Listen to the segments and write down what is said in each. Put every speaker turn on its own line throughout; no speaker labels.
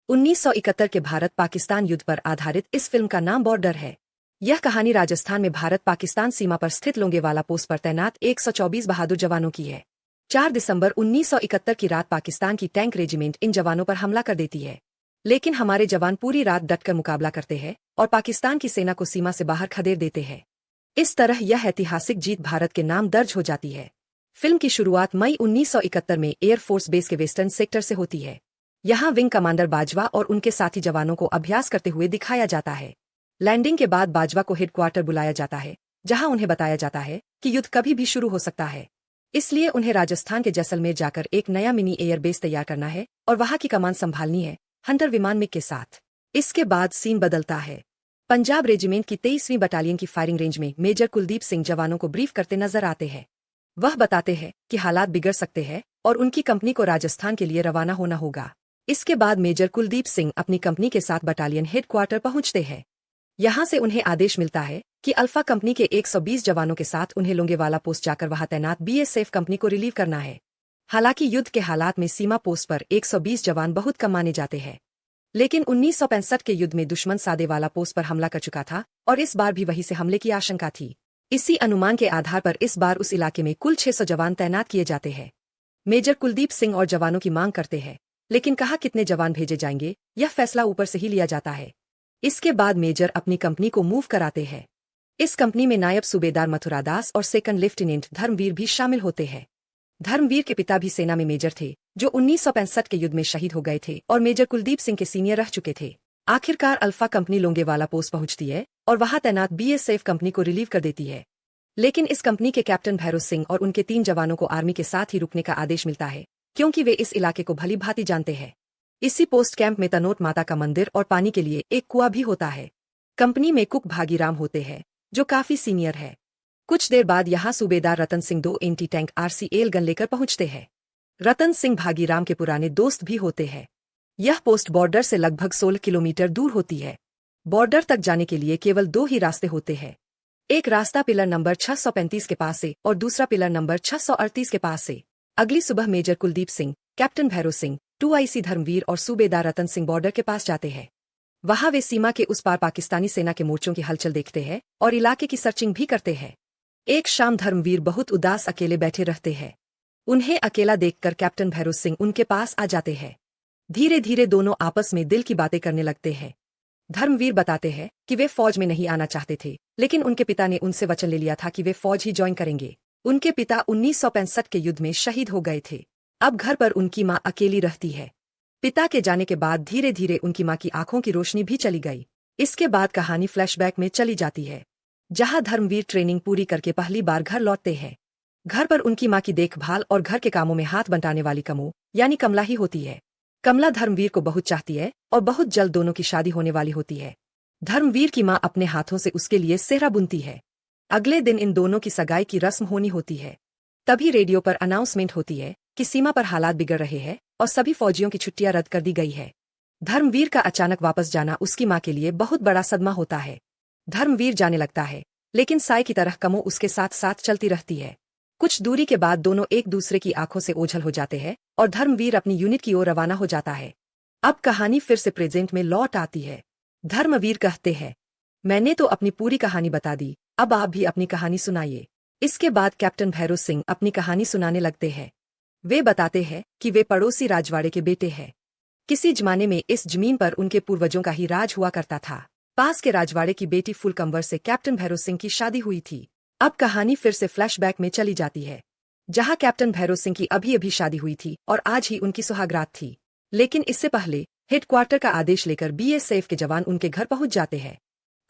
1971 के भारत पाकिस्तान युद्ध पर आधारित इस फिल्म का नाम बॉर्डर है। यह कहानी राजस्थान में भारत पाकिस्तान सीमा पर स्थित लोंगेवाला पोस्ट पर तैनात 124 बहादुर जवानों की है। 4 दिसंबर 1971 की रात पाकिस्तान की टैंक रेजिमेंट इन जवानों पर हमला कर देती है, लेकिन हमारे जवान पूरी रात डटकर मुकाबला करते हैं और पाकिस्तान की सेना को सीमा से बाहर खदेड़ देते हैं। इस तरह यह ऐतिहासिक जीत भारत के नाम दर्ज हो जाती है। फिल्म की शुरुआत मई 1971 में एयरफोर्स बेस के वेस्टर्न सेक्टर से होती है। यहाँ विंग कमांडर बाजवा और उनके साथी जवानों को अभ्यास करते हुए दिखाया जाता है। लैंडिंग के बाद बाजवा को हेडक्वार्टर बुलाया जाता है, जहां उन्हें बताया जाता है कि युद्ध कभी भी शुरू हो सकता है। इसलिए उन्हें राजस्थान के जैसलमेर जाकर एक नया मिनी एयर बेस तैयार करना है और वहां की कमान संभालनी है, हंटर विमान मिग के साथ। इसके बाद सीन बदलता है। पंजाब रेजिमेंट की 23वीं बटालियन की फायरिंग रेंज में मेजर कुलदीप सिंह जवानों को ब्रीफ करते नजर आते हैं। वह बताते हैं कि हालात बिगड़ सकते हैं और उनकी कंपनी को राजस्थान के लिए रवाना होना होगा। इसके बाद मेजर कुलदीप सिंह अपनी कंपनी के साथ बटालियन हेडक्वार्टर पहुंचते हैं। यहां से उन्हें आदेश मिलता है कि अल्फा कंपनी के 120 जवानों के साथ उन्हें लोंगेवाला पोस्ट जाकर वहां तैनात बीएसएफ कंपनी को रिलीव करना है। हालांकि युद्ध के हालात में सीमा पोस्ट पर 120 जवान बहुत कम माने जाते हैं, लेकिन 1965 के युद्ध में दुश्मन सादेवाला पोस्ट पर हमला कर चुका था और इस बार भी वहीं से हमले की आशंका थी। इसी अनुमान के आधार पर इस बार उस इलाके में कुल 600 जवान तैनात किए जाते हैं। मेजर कुलदीप सिंह और जवानों की मांग करते हैं, लेकिन कहा कितने जवान भेजे जाएंगे यह फैसला ऊपर से ही लिया जाता है। इसके बाद मेजर अपनी कंपनी को मूव कराते हैं। इस कंपनी में नायब सूबेदार मथुरादास और सेकंड लेफ्टिनेंट धर्मवीर भी शामिल होते हैं। धर्मवीर के पिता भी सेना में मेजर थे, जो 1965 के युद्ध में शहीद हो गए थे और मेजर कुलदीप सिंह के सीनियर रह चुके थे। आखिरकार अल्फा कंपनी लोंगेवाला पोस्ट पहुंचती है और वहां तैनात बीएसएफ कंपनी को रिलीव कर देती है। लेकिन इस कंपनी के कैप्टन भैरव सिंह और उनके 3 जवानों को आर्मी के साथ ही रुकने का आदेश मिलता है, क्योंकि वे इस इलाके को भली भांति जानते हैं। इसी पोस्ट कैंप में तनोट माता का मंदिर और पानी के लिए एक कुआं भी होता है। कंपनी में कुक भागीराम होते हैं, जो काफी सीनियर है। कुछ देर बाद यहाँ Subedar Ratan Singh 2 anti tank RCL gun लेकर पहुंचते हैं। रतन सिंह भागीराम के पुराने दोस्त भी होते हैं। यह पोस्ट बॉर्डर से लगभग 16 किलोमीटर दूर होती है। बॉर्डर तक जाने के लिए केवल 2 ही रास्ते होते हैं। एक रास्ता पिलर नंबर 635 के पास से और दूसरा पिलर नंबर 638 के पास से। अगली सुबह major Kuldeep Singh, captain Bhairav Singh, 2IC Dharamvir और सूबेदार रतन सिंह बॉर्डर के पास जाते हैं। वहां वे सीमा के उस पार पाकिस्तानी सेना के मोर्चों की हलचल देखते हैं और इलाके की सर्चिंग भी करते हैं। एक शाम धर्मवीर बहुत उदास अकेले बैठे रहते हैं। उन्हें अकेला देखकर कैप्टन भैरव सिंह उनके पास आ जाते हैं। धीरे धीरे दोनों आपस में दिल की बातें करने लगते हैं। धर्मवीर बताते हैं कि वे फौज में नहीं आना चाहते थे, लेकिन उनके पिता ने उनसे वचन ले लिया था कि वे फौज ही ज्वाइन करेंगे। उनके पिता 1965 के युद्ध में शहीद हो गए थे। अब घर पर उनकी मां अकेली रहती है। पिता के जाने के बाद धीरे धीरे उनकी मां की आंखों की रोशनी भी चली गई। इसके बाद कहानी फ्लैशबैक में चली जाती है, जहां धर्मवीर ट्रेनिंग पूरी करके पहली बार घर लौटते हैं। घर पर उनकी मां की देखभाल और घर के कामों में हाथ बंटाने वाली कमो यानी कमला ही होती है। कमला धर्मवीर को बहुत चाहती है और बहुत जल्द दोनों की शादी होने वाली होती है। धर्मवीर की मां अपने हाथों से उसके लिए सेहरा बुनती है। अगले दिन इन दोनों की सगाई की रस्म होनी होती है। तभी रेडियो पर अनाउंसमेंट होती है कि सीमा पर हालात बिगड़ रहे हैं और सभी फौजियों की छुट्टियां रद्द कर दी गई है। धर्मवीर का अचानक वापस जाना उसकी मां के लिए बहुत बड़ा सदमा होता है। धर्मवीर जाने लगता है, लेकिन साय की तरह कमो उसके साथ साथ चलती रहती है। कुछ दूरी के बाद दोनों एक दूसरे की आंखों से ओझल हो जाते हैं और धर्मवीर अपनी यूनिट की ओर रवाना हो जाता है। अब कहानी फिर से प्रेजेंट में लौट आती है। धर्मवीर कहते हैं, मैंने तो अपनी पूरी कहानी बता दी, अब आप भी अपनी कहानी सुनाइए। इसके बाद कैप्टन भैरव सिंह अपनी कहानी सुनाने लगते हैं। वे बताते हैं कि वे पड़ोसी राजवाड़े के बेटे हैं। किसी जमाने में इस जमीन पर उनके पूर्वजों का ही राज हुआ करता था। पास के राजवाड़े की बेटी फुलकंवर से कैप्टन भैरव सिंह की शादी हुई थी। अब कहानी फिर से फ्लैशबैक में चली जाती है, जहां कैप्टन भैरव सिंह की अभी अभी शादी हुई थी और आज ही उनकी सुहागरात थी। लेकिन इससे पहले हेडक्वार्टर का आदेश लेकर बीएसएफ के जवान उनके घर पहुंच जाते हैं।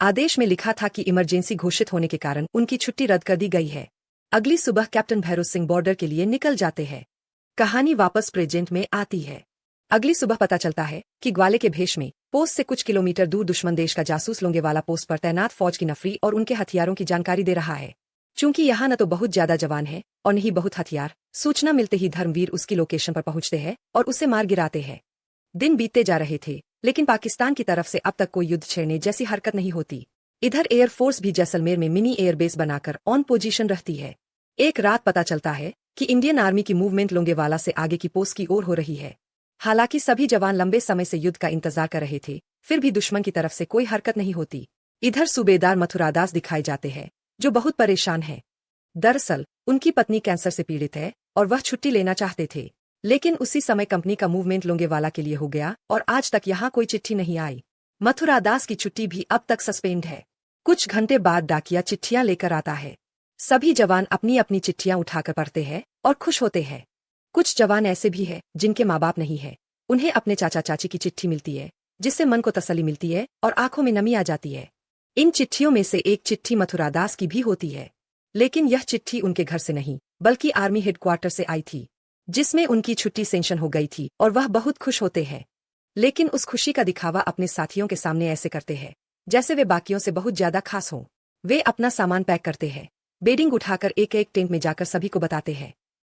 आदेश में लिखा था कि इमरजेंसी घोषित होने के कारण उनकी छुट्टी रद्द कर दी गई है। अगली सुबह कैप्टन भैरव सिंह बॉर्डर के लिए निकल जाते हैं। कहानी वापस प्रेजेंट में आती है। अगली सुबह पता चलता है कि ग्वाले के भेष में पोस्ट से कुछ किलोमीटर दूर दुश्मन देश का जासूस लोंगेवाला पोस्ट पर तैनात फौज की नफरी और उनके हथियारों की जानकारी दे रहा है। चूंकि यहाँ न तो बहुत ज्यादा जवान है और न ही बहुत हथियार, सूचना मिलते ही धर्मवीर उसकी लोकेशन पर पहुंचते हैं और उसे मार गिराते हैं। दिन बीतते जा रहे थे, लेकिन पाकिस्तान की तरफ से अब तक कोई युद्ध छेड़ने जैसी हरकत नहीं होती। इधर एयरफोर्स भी जैसलमेर में मिनी एयरबेस बनाकर ऑन पोजीशन रहती है। एक रात पता चलता है कि इंडियन आर्मी की मूवमेंट लोंगेवाला से आगे की पोस्ट की ओर हो रही है। हालांकि सभी जवान लंबे समय से युद्ध का इंतजार कर रहे थे, फिर भी दुश्मन की तरफ से कोई हरकत नहीं होती। इधर सूबेदार मथुरादास दिखाए जाते हैं, जो बहुत परेशान है। दरअसल उनकी पत्नी कैंसर से पीड़ित है और वह छुट्टी लेना चाहते थे, लेकिन उसी समय कंपनी का मूवमेंट लोंगेवाला के लिए हो गया और आज तक यहाँ कोई चिट्ठी नहीं आई। मथुरादास की छुट्टी भी अब तक सस्पेंड है। कुछ घंटे बाद डाकिया चिट्ठियां लेकर आता है। सभी जवान अपनी अपनी चिट्ठियां उठाकर पढ़ते हैं और खुश होते हैं। कुछ जवान ऐसे भी हैं जिनके माँ बाप नहीं है, उन्हें अपने चाचा चाची की चिट्ठी मिलती है, जिससे मन को तसल्ली मिलती है और आंखों में नमी आ जाती है। इन चिट्ठियों में से एक चिट्ठी मथुरादास की भी होती है, लेकिन यह चिट्ठी उनके घर से नहीं बल्कि आर्मी हेडक्वार्टर से आई थी, जिसमें उनकी छुट्टी सेंशन हो गई थी और वह बहुत खुश होते हैं। लेकिन उस खुशी का दिखावा अपने साथियों के सामने ऐसे करते हैं जैसे वे बाकियों से बहुत ज्यादा खास हों। वे अपना सामान पैक करते हैं, बेडिंग उठाकर एक एक टेंट में जाकर सभी को बताते हैं,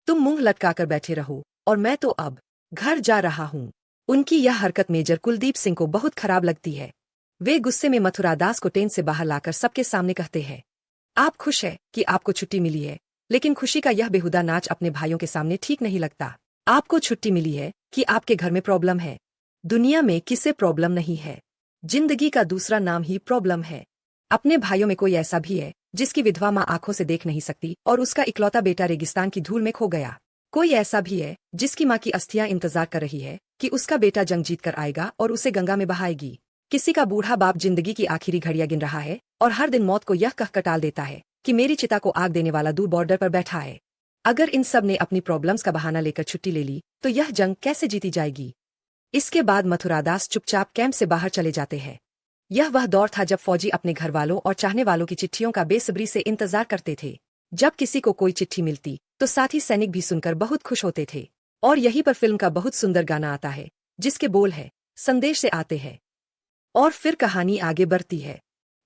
तुम मुंह लटकाकर बैठे रहो और मैं तो अब घर जा रहा हूँ। उनकी यह हरकत मेजर कुलदीप सिंह को बहुत खराब लगती है। वे गुस्से में मथुरादास को टेंट से बाहर लाकर सबके सामने कहते हैं, आप खुश है कि आपको छुट्टी मिली है, लेकिन खुशी का यह बेहुदा नाच अपने भाइयों के सामने ठीक नहीं लगता। आपको छुट्टी मिली है कि आपके घर में प्रॉब्लम है? दुनिया में किसे प्रॉब्लम नहीं है? जिंदगी का दूसरा नाम ही प्रॉब्लम है। अपने भाइयों में कोई ऐसा भी है जिसकी विधवा माँ आंखों से देख नहीं सकती और उसका इकलौता बेटा रेगिस्तान की धूल में खो गया? कोई ऐसा भी है जिसकी माँ की अस्थियां इंतजार कर रही है कि उसका बेटा जंग जीत कर आएगा और उसे गंगा में बहाएगी? किसी का बूढ़ा बाप जिंदगी की आखिरी घड़ियां गिन रहा है और हर दिन मौत को यह कहकर टाल देता है कि मेरी चिता को आग देने वाला दूर बॉर्डर पर बैठा है। अगर इन सब ने अपनी प्रॉब्लम्स का बहाना लेकर छुट्टी ले ली तो यह जंग कैसे जीती जाएगी? इसके बाद मथुरादास चुपचाप कैंप से बाहर चले जाते हैं। यह वह दौर था जब फौजी अपने घर वालों और चाहने वालों की चिट्ठियों का बेसब्री से इंतजार करते थे। जब किसी को कोई चिट्ठी मिलती तो साथी सैनिक भी सुनकर बहुत खुश होते थे। और यहीं पर फिल्म का बहुत सुंदर गाना आता है, जिसके बोल है, संदेश से आते हैं। और फिर कहानी आगे बढ़ती है।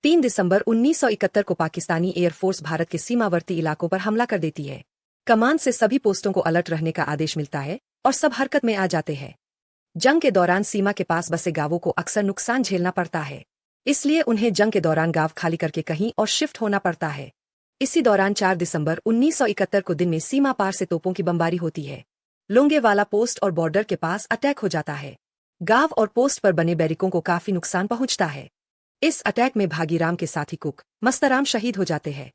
3 दिसंबर 1971 को पाकिस्तानी एयरफोर्स भारत के सीमावर्ती इलाकों पर हमला कर देती है। कमान से सभी पोस्टों को अलर्ट रहने का आदेश मिलता है और सब हरकत में आ जाते हैं। जंग के दौरान सीमा के पास बसे गांवों को अक्सर नुकसान झेलना पड़ता है, इसलिए उन्हें जंग के दौरान गांव खाली करके कहीं और शिफ्ट होना पड़ता है। इसी दौरान 4 दिसंबर 1971 को दिन में सीमा पार से तोपों की बमबारी होती है। लोंगेवाला पोस्ट और बॉर्डर के पास अटैक हो जाता है। गांव और पोस्ट पर बने बैरिकों को काफी नुकसान पहुंचता है। इस अटैक में भागीराम के साथी कुक मस्तराम शहीद हो जाते हैं।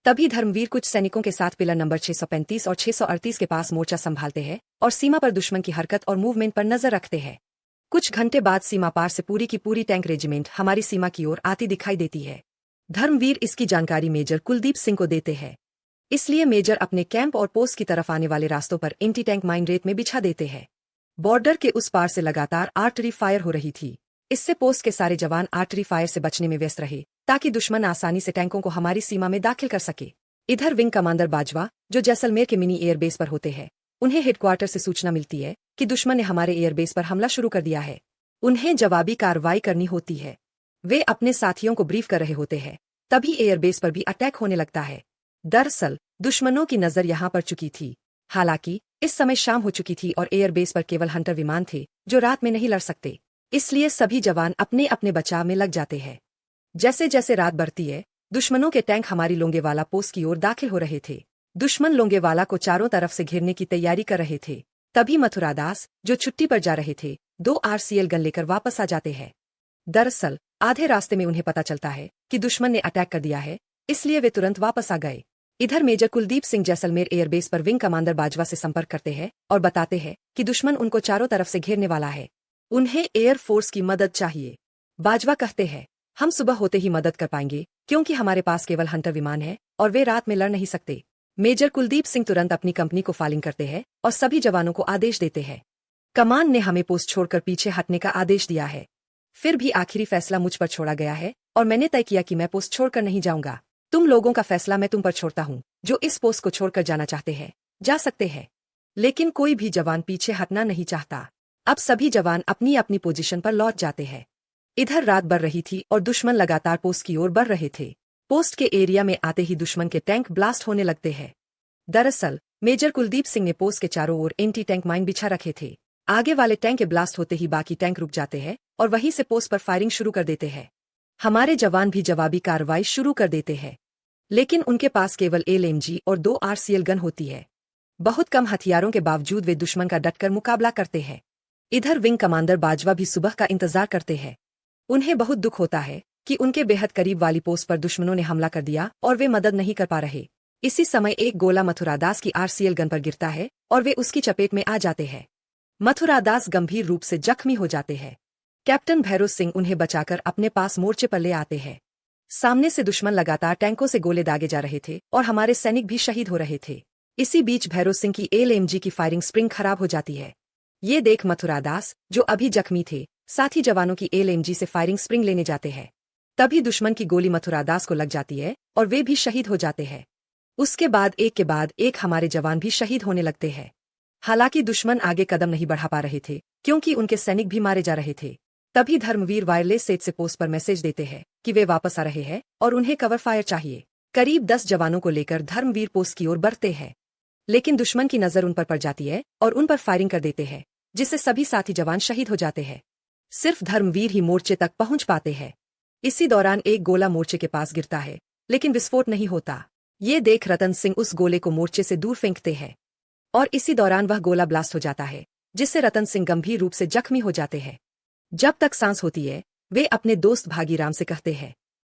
तभी धर्मवीर कुछ सैनिकों के साथ पिलर नंबर 635 और 638 के पास मोर्चा संभालते हैं और सीमा पर दुश्मन की हरकत और मूवमेंट पर नजर रखते हैं। कुछ घंटे बाद सीमा पार से पूरी की पूरी टैंक रेजिमेंट हमारी सीमा की ओर आती दिखाई देती है। धर्मवीर इसकी जानकारी मेजर कुलदीप सिंह को देते हैं, इसलिए मेजर अपने कैंप और पोस्ट की तरफ आने वाले रास्तों पर एंटी टैंक माइन रेत में बिछा देते हैं। बॉर्डर के उस पार से लगातार आर्टरी फायर हो रही थी। इससे पोस्ट के सारे जवान आर्टरी फायर से बचने में व्यस्त रहे ताकि दुश्मन आसानी से टैंकों को हमारी सीमा में दाखिल कर सके। इधर विंग कमांडर बाजवा, जो जैसलमेर के मिनी एयरबेस पर होते हैं, उन्हें हेडक्वार्टर से सूचना मिलती है कि दुश्मन ने हमारे एयरबेस पर हमला शुरू कर दिया है। उन्हें जवाबी कार्रवाई करनी होती है। वे अपने साथियों को ब्रीफ कर रहे होते हैं, तभी एयरबेस पर भी अटैक होने लगता है। दरअसल दुश्मनों की नजर यहाँ पर चुकी थी। हालांकि इस समय शाम हो चुकी थी और एयरबेस पर केवल हंटर विमान थे जो रात में नहीं लड़ सकते, इसलिए सभी जवान अपने अपने बचाव में लग जाते हैं। जैसे जैसे रात बढ़ती है, दुश्मनों के टैंक हमारी लोंगेवाला पोस्ट की ओर दाखिल हो रहे थे। दुश्मन लोंगेवाला को चारों तरफ से घेरने की तैयारी कर रहे थे। तभी मथुरादास, जो छुट्टी पर जा रहे थे, 2 RCL गन लेकर वापस आ जाते हैं। दरअसल आधे रास्ते में उन्हें पता चलता है कि दुश्मन ने अटैक कर दिया है, इसलिए वे तुरंत वापस आ गए। इधर मेजर कुलदीप सिंह जैसलमेर एयरबेस पर विंग कमांडर बाजवा से संपर्क करते हैं और बताते हैं कि दुश्मन उनको चारों तरफ से घेरने वाला है। उन्हें एयरफोर्स की मदद चाहिए। बाजवा कहते हैं, हम सुबह होते ही मदद कर पाएंगे क्योंकि हमारे पास केवल हंटर विमान है और वे रात में लड़ नहीं सकते। मेजर कुलदीप सिंह तुरंत अपनी कंपनी को फालिंग करते हैं और सभी जवानों को आदेश देते हैं, कमान ने हमें पोस्ट छोड़कर पीछे हटने का आदेश दिया है। फिर भी आखिरी फैसला मुझ पर छोड़ा गया है और मैंने तय किया कि मैं पोस्ट छोड़कर नहीं जाऊंगा। तुम लोगों का फैसला मैं तुम पर छोड़ता हूँ। जो इस पोस्ट को छोड़कर जाना चाहते हैं जा सकते हैं, लेकिन कोई भी जवान पीछे हटना नहीं चाहता। अब सभी जवान अपनी अपनी पोजीशन पर लौट जाते हैं। इधर रात बढ़ रही थी और दुश्मन लगातार पोस्ट की ओर बढ़ रहे थे। पोस्ट के एरिया में आते ही दुश्मन के टैंक ब्लास्ट होने लगते हैं। दरअसल मेजर कुलदीप सिंह ने पोस्ट के चारों ओर एंटी टैंक माइन बिछा रखे थे। आगे वाले टैंक के ब्लास्ट होते ही बाकी टैंक रुक जाते हैं और वहीं से पोस्ट पर फायरिंग शुरू कर देते हैं। हमारे जवान भी जवाबी कार्रवाई शुरू कर देते हैं, लेकिन उनके पास केवल LMG और 2 RCL गन होती है। बहुत कम हथियारों के बावजूद वे दुश्मन का डटकर मुकाबला करते हैं। इधर विंग कमांडर बाजवा भी सुबह का इंतजार करते हैं। उन्हें बहुत दुख होता है कि उनके बेहद करीब वाली पोस्ट पर दुश्मनों ने हमला कर दिया और वे मदद नहीं कर पा रहे। इसी समय एक गोला मथुरादास की आरसीएल गन पर गिरता है और वे उसकी चपेट में आ जाते हैं। मथुरादास गंभीर रूप से जख्मी हो जाते हैं। कैप्टन भैरव सिंह उन्हें बचाकर अपने पास मोर्चे पर ले आते हैं। सामने से दुश्मन लगातार टैंकों से गोले दागे जा रहे थे और हमारे सैनिक भी शहीद हो रहे थे। इसी बीच भैरव सिंह की एलएमजी की फायरिंग स्प्रिंग खराब हो जाती है। ये देख मथुरादास, जो अभी जख्मी थे, साथी जवानों की एलएमजी से फायरिंग स्प्रिंग लेने जाते हैं। तभी दुश्मन की गोली मथुरादास को लग जाती है और वे भी शहीद हो जाते हैं। उसके बाद एक हमारे जवान भी शहीद होने लगते हैं। हालांकि दुश्मन आगे कदम नहीं बढ़ा पा रहे थे क्योंकि उनके सैनिक भी मारे जा रहे थे। तभी धर्मवीर वायरलेस सेट से पोस्ट पर मैसेज देते हैं कि वे वापस आ रहे हैं और उन्हें कवर फायर चाहिए। करीब 10 जवानों को लेकर धर्मवीर पोस्ट की ओर बढ़ते हैं, लेकिन दुश्मन की नजर उन पर पड़ जाती है और उन पर फायरिंग कर देते हैं, जिससे सभी साथी जवान शहीद हो जाते हैं। सिर्फ धर्मवीर ही मोर्चे तक पहुंच पाते हैं। इसी दौरान एक गोला मोर्चे के पास गिरता है, लेकिन विस्फोट नहीं होता। ये देख रतन सिंह उस गोले को मोर्चे से दूर फेंकते हैं और इसी दौरान वह गोला ब्लास्ट हो जाता है, जिससे रतन सिंह गंभीर रूप से जख्मी हो जाते हैं। जब तक सांस होती है, वे अपने दोस्त भागीराम से कहते हैं,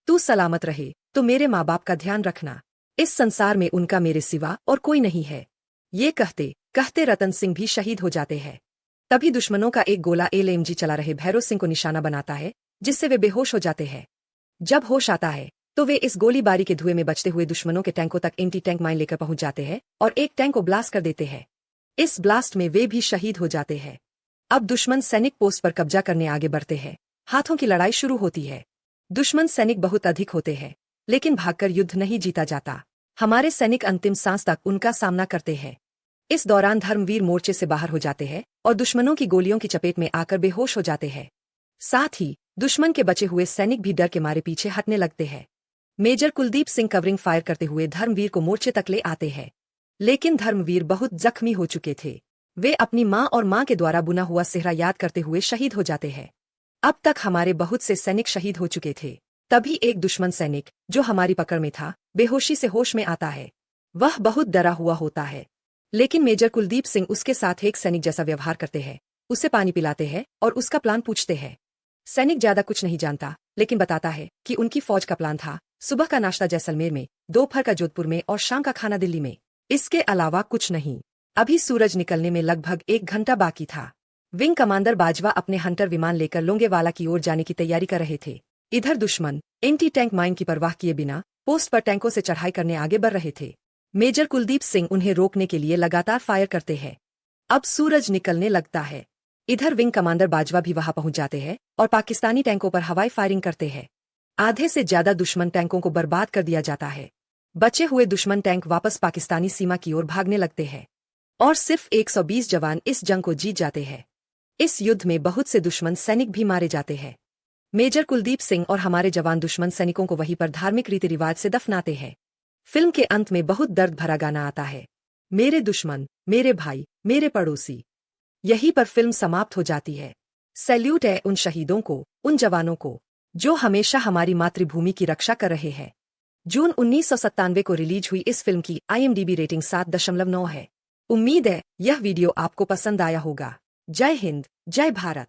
तू सलामत रहे तो मेरे माँ बाप का ध्यान रखना। इस संसार में उनका मेरे सिवा और कोई नहीं है। ये कहते कहते रतन सिंह भी शहीद हो जाते हैं। तभी दुश्मनों का एक गोला एलएमजी चला रहे भैरव सिंह को निशाना बनाता है, जिससे वे बेहोश हो जाते हैं। जब होश आता है तो वे इस गोलीबारी के धुएं में बचते हुए दुश्मनों के टैंकों तक एंटी टैंक माइन लेकर पहुंच जाते हैं और एक टैंक को ब्लास्ट कर देते हैं। इस ब्लास्ट में वे भी शहीद हो जाते हैं। अब दुश्मन सैनिक पोस्ट पर कब्जा करने आगे बढ़ते हैं। हाथों की लड़ाई शुरू होती है। दुश्मन सैनिक बहुत अधिक होते हैं, लेकिन भागकर युद्ध नहीं जीता जाता। हमारे सैनिक अंतिम सांस तक उनका सामना करते हैं। इस दौरान धर्मवीर मोर्चे से बाहर हो जाते हैं और दुश्मनों की गोलियों की चपेट में आकर बेहोश हो जाते हैं। साथ ही दुश्मन के बचे हुए सैनिक भी डर के मारे पीछे हटने लगते हैं। Major Kuldeep Singh covering fire करते हुए धर्मवीर को मोर्चे तक ले आते हैं, लेकिन धर्मवीर बहुत जख्मी हो चुके थे। वे अपनी माँ और माँ के द्वारा बुना हुआ सेहरा याद करते हुए शहीद हो जाते हैं। अब तक हमारे बहुत से सैनिक शहीद हो चुके थे। तभी एक दुश्मन सैनिक, जो हमारी पकड़ में था, बेहोशी से होश में आता है। वह बहुत डरा हुआ होता है, लेकिन मेजर कुलदीप सिंह उसके साथ एक सैनिक जैसा व्यवहार करते हैं, उसे पानी पिलाते हैं और उसका प्लान पूछते हैं। सैनिक ज्यादा कुछ नहीं जानता, लेकिन बताता है कि उनकी फौज का प्लान था सुबह का नाश्ता जैसलमेर में, दोपहर का जोधपुर में और शाम का खाना दिल्ली में। इसके अलावा कुछ नहीं। अभी सूरज निकलने में लगभग 1 घंटा बाकी था। विंग कमांडर बाजवा अपने हंटर विमान लेकर लोंगेवाला की ओर जाने की तैयारी कर रहे थे। इधर दुश्मन एंटी टैंक माइन की परवाह किए बिना पोस्ट पर टैंकों से चढ़ाई करने आगे बढ़ रहे थे। मेजर कुलदीप सिंह उन्हें रोकने के लिए लगातार फायर करते हैं। अब सूरज निकलने लगता है। इधर विंग कमांडर बाजवा भी वहां पहुंच जाते हैं और पाकिस्तानी टैंकों पर हवाई फायरिंग करते हैं। आधे से ज्यादा दुश्मन टैंकों को बर्बाद कर दिया जाता है। बचे हुए दुश्मन टैंक वापस पाकिस्तानी सीमा की ओर भागने लगते हैं और सिर्फ 120 जवान इस जंग को जीत जाते हैं। इस युद्ध में बहुत से दुश्मन सैनिक भी मारे जाते हैं। मेजर कुलदीप सिंह और हमारे जवान दुश्मन सैनिकों को वहीं पर धार्मिक रीति रिवाज से दफनाते हैं। फिल्म के अंत में बहुत दर्द भरा गाना आता है, मेरे दुश्मन, मेरे भाई, मेरे पड़ोसी। यहीं पर फिल्म समाप्त हो जाती है। सैल्यूट है उन शहीदों को, उन जवानों को, जो हमेशा हमारी मातृभूमि की रक्षा कर रहे हैं। जून 1997 को रिलीज हुई इस फिल्म की IMDb रेटिंग 7.9 है। उम्मीद है यह वीडियो आपको पसंद आया होगा। जय हिंद, जय भारत।